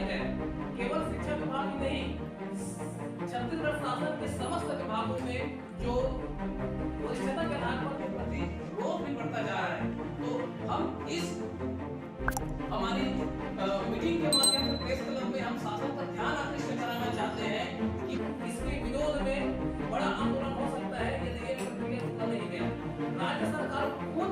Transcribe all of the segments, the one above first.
है केवल शिक्षा विभाग ही नहीं, छत्तीसगढ़ शासन के समस्त विभागों में जो वरिष्ठता के आधार पर के प्रति रोष भी बढ़ता जा रहा है। तो हम इस हमारी मीटिंग के माध्यम से प्रेस क्लब में हम शासन का ध्यान आकृष्ट कराना चाहते हैं कि इसके विरोध में बड़ा आंदोलन हो सकता है यदि ये प्रक्रिया पूरा नहीं गया। राज्य सरकार खुद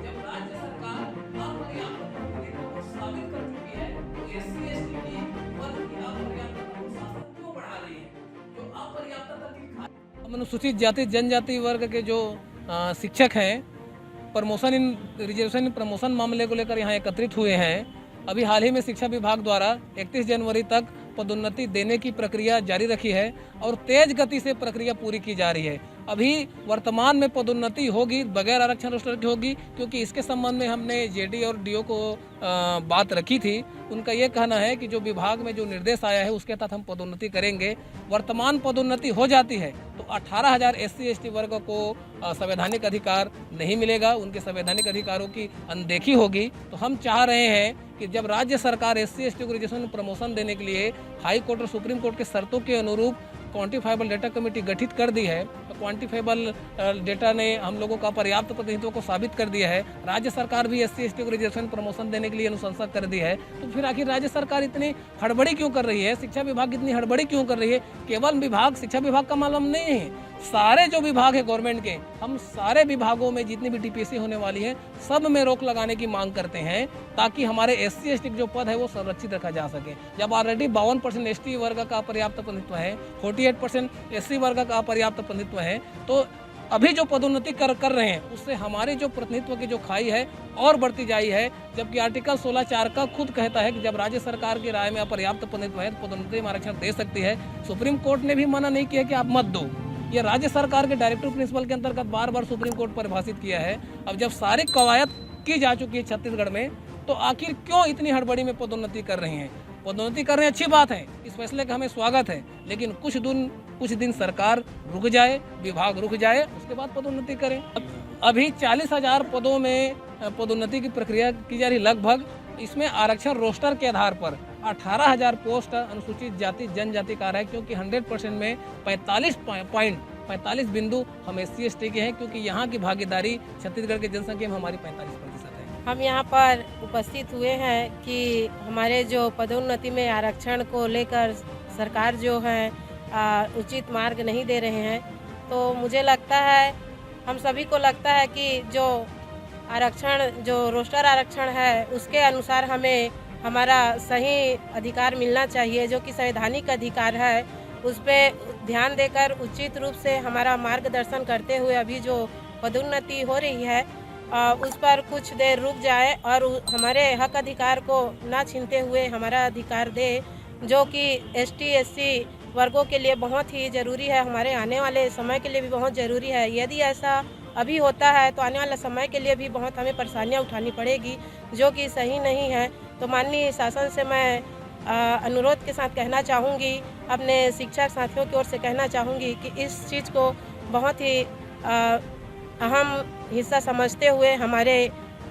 जब राज्य सरकार अपर्याप्त प्रतिनिधित्व को साबित कर चुकी है तो एससी एसटी की वर्ग की अपर्याप्तता को शासन क्यों बढ़ा रही है? जो अपर्याप्तता की अनुसूचित जाति जनजाति वर्ग के जो शिक्षक हैं promotion in reservation in promotion मामले को लेकर यहाँ एकत्रित हुए हैं। अभी हाल ही में शिक्षा विभाग द्वारा 31 जनवरी तक पदोन्नति देने की प्रक्रिया जारी रखी है और तेज गति से प्रक्रिया पूरी की जा रही है। अभी वर्तमान में पदोन्नति होगी बगैर आरक्षण रोस्टर की होगी, क्योंकि इसके संबंध में हमने जेडी और डीओ को बात रखी थी। उनका ये कहना है कि जो विभाग में जो निर्देश आया है उसके तहत हम पदोन्नति करेंगे। वर्तमान पदोन्नति हो जाती है तो 18,000 एससी एसटी वर्ग को संवैधानिक अधिकार नहीं मिलेगा, उनके संवैधानिक अधिकारों की अनदेखी होगी। तो हम चाह रहे हैं कि जब राज्य सरकार एससी एसटी को रिजर्वेशन में प्रमोशन देने के लिए हाई कोर्ट और सुप्रीम कोर्ट के शर्तों के अनुरूप क्वांटिफाइबल डेटा कमेटी गठित कर दी है, तो क्वांटिफाइबल डेटा ने हम लोगों का पर्याप्त प्रतिनिधित्व को साबित कर दिया है। राज्य सरकार भी एससी एसटी को रिजर्वेशन प्रमोशन देने के लिए अनुशंसा कर दी है। तो फिर आखिर राज्य सरकार इतनी हड़बड़ी क्यों कर रही है? शिक्षा विभाग इतनी हड़बड़ी क्यों कर रही है? केवल विभाग शिक्षा विभाग का मालूम नहीं है, सारे जो विभाग है गवर्नमेंट के, हम सारे विभागों में जितनी भी टीपीएससी होने वाली है सब में रोक लगाने की मांग करते हैं, ताकि हमारे एससी एसटी जो पद है वो संरक्षित रखा जा सके। जब ऑलरेडी 52% एसटी वर्ग का पर्याप्त प्रतिनिधित्व है, 48% एससी वर्ग का पर्याप्त प्रतिनिधित्व है, तो अभी जो पदोन्नति कर रहे हैं उससे हमारी जो प्रतिनिधित्व की जो खाई है और बढ़ती जाई है। जबकि आर्टिकल 16(4) का खुद कहता है कि जब राज्य सरकार की राय में अपर्याप्त प्रतिनिधित्व है तो पदोन्नति में आरक्षण दे सकती है। सुप्रीम कोर्ट ने भी मना नहीं किया कि आप मत दो। ये राज्य सरकार के डायरेक्टिव प्रिंसिपल के अंतर्गत बार बार सुप्रीम कोर्ट परिभाषित किया है। अब जब सारी कवायद की जा चुकी है छत्तीसगढ़ में, तो आखिर क्यों इतनी हड़बड़ी में पदोन्नति कर रही हैं? पदोन्नति कर रहे हैं, अच्छी बात है, इस फैसले का हमें स्वागत है, लेकिन कुछ दिन सरकार रुक जाए, विभाग रुक जाए, उसके बाद पदोन्नति करें। अभी 40,000 पदों में पदोन्नति की प्रक्रिया की जा रही लगभग। इसमें आरक्षण रोस्टर के आधार पर 18,000 पोस्ट अनुसूचित जाति जनजाति का है, क्योंकि 100% में 45 बिंदु हम एससी एसटी के हैं, क्योंकि यहाँ की भागीदारी छत्तीसगढ़ की जनसंख्या में हमारी 45% है। हम यहाँ पर उपस्थित हुए हैं कि हमारे जो पदोन्नति में आरक्षण को लेकर सरकार जो है उचित मार्ग नहीं दे रहे हैं। तो मुझे लगता है, हम सभी को लगता है कि जो आरक्षण जो रोस्टर आरक्षण है उसके अनुसार हमें हमारा सही अधिकार मिलना चाहिए, जो कि संवैधानिक अधिकार है। उस पर ध्यान देकर उचित रूप से हमारा मार्गदर्शन करते हुए अभी जो पदोन्नति हो रही है उस पर कुछ देर रुक जाए और हमारे हक अधिकार को ना छीनते हुए हमारा अधिकार दे, जो कि एसटी एससी वर्गों के लिए बहुत ही ज़रूरी है, हमारे आने वाले समय के लिए भी बहुत ज़रूरी है। यदि ऐसा अभी होता है तो आने वाले समय के लिए भी बहुत हमें परेशानियां उठानी पड़ेगी, जो कि सही नहीं है। तो माननीय शासन से मैं अनुरोध के साथ कहना चाहूँगी, अपने शिक्षक साथियों की ओर से कहना चाहूँगी कि इस चीज़ को बहुत ही अहम हिस्सा समझते हुए हमारे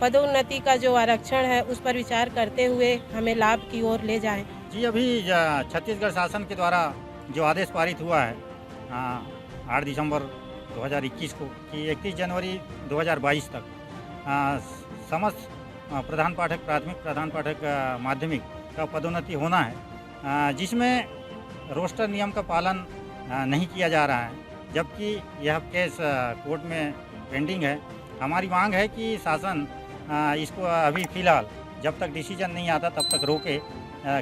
पदोन्नति का जो आरक्षण है उस पर विचार करते हुए हमें लाभ की ओर ले जाएं। जी, अभी छत्तीसगढ़ शासन के द्वारा जो आदेश पारित हुआ है 8 दिसंबर 2021 को कि 31 जनवरी 2022 तक समस्त प्रधान पाठक प्राथमिक, प्रधान पाठक माध्यमिक का पदोन्नति होना है, जिसमें रोस्टर नियम का पालन नहीं किया जा रहा है, जबकि यह केस कोर्ट में पेंडिंग है। हमारी मांग है कि शासन इसको अभी फ़िलहाल जब तक डिसीजन नहीं आता तब तक रोके,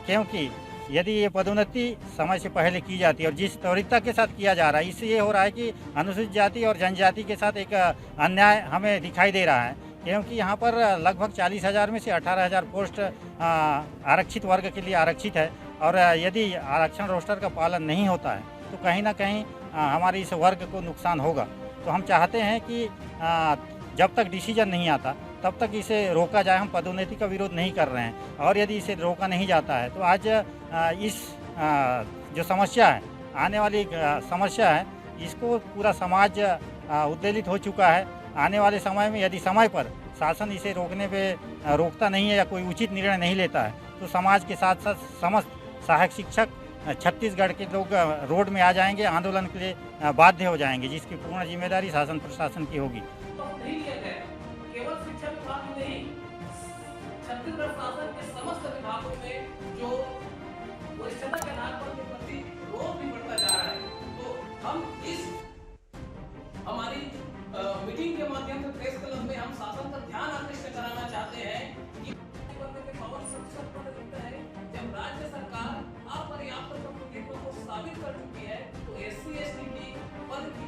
क्योंकि यदि ये पदोन्नति समय से पहले की जाती है और जिस त्वरितता के साथ किया जा रहा है, इससे ये हो रहा है कि अनुसूचित जाति और जनजाति के साथ एक अन्याय हमें दिखाई दे रहा है, क्योंकि यहाँ पर लगभग 40,000 में से 18,000 पोस्ट आरक्षित वर्ग के लिए आरक्षित है, और यदि आरक्षण रोस्टर का पालन नहीं होता है तो कहीं ना कहीं हमारे इस वर्ग को नुकसान होगा। तो हम चाहते हैं कि जब तक डिसीजन नहीं आता तब तक इसे रोका जाए। हम पदोन्नति का विरोध नहीं कर रहे हैं, और यदि इसे रोका नहीं जाता है तो आज इस जो समस्या है, आने वाली समस्या है, इसको पूरा समाज उद्वेलित हो चुका है। आने वाले समय में यदि समय पर शासन इसे रोकने पे रोकता नहीं है या कोई उचित निर्णय नहीं लेता है, तो समाज के साथ साथ समस्त सहायक शिक्षक छत्तीसगढ़ के लोग रोड में आ जाएंगे, आंदोलन के लिए बाध्य हो जाएंगे, जिसकी पूर्ण जिम्मेदारी शासन प्रशासन की होगी। तो नहीं लिया गया, केवल शिक्षा विभाग ही नहीं, छत्तीसगढ़ शासन के समस्त विभागों में जो वरिष्ठता के आधार पर के प्रति रोष भी बढ़ता जा रहा है। तो हम इस हमारी मीटिंग के माध्यम से प्रेस क्लब में हम शासन का ध्यान आकृष्ट कराना चाहते हैं कि के पावर संसद पर लगता है जब राज्य सरकार अपर्याप्त प्रभुत्व को साबित कर चुकी है, तो SC/ST की पद की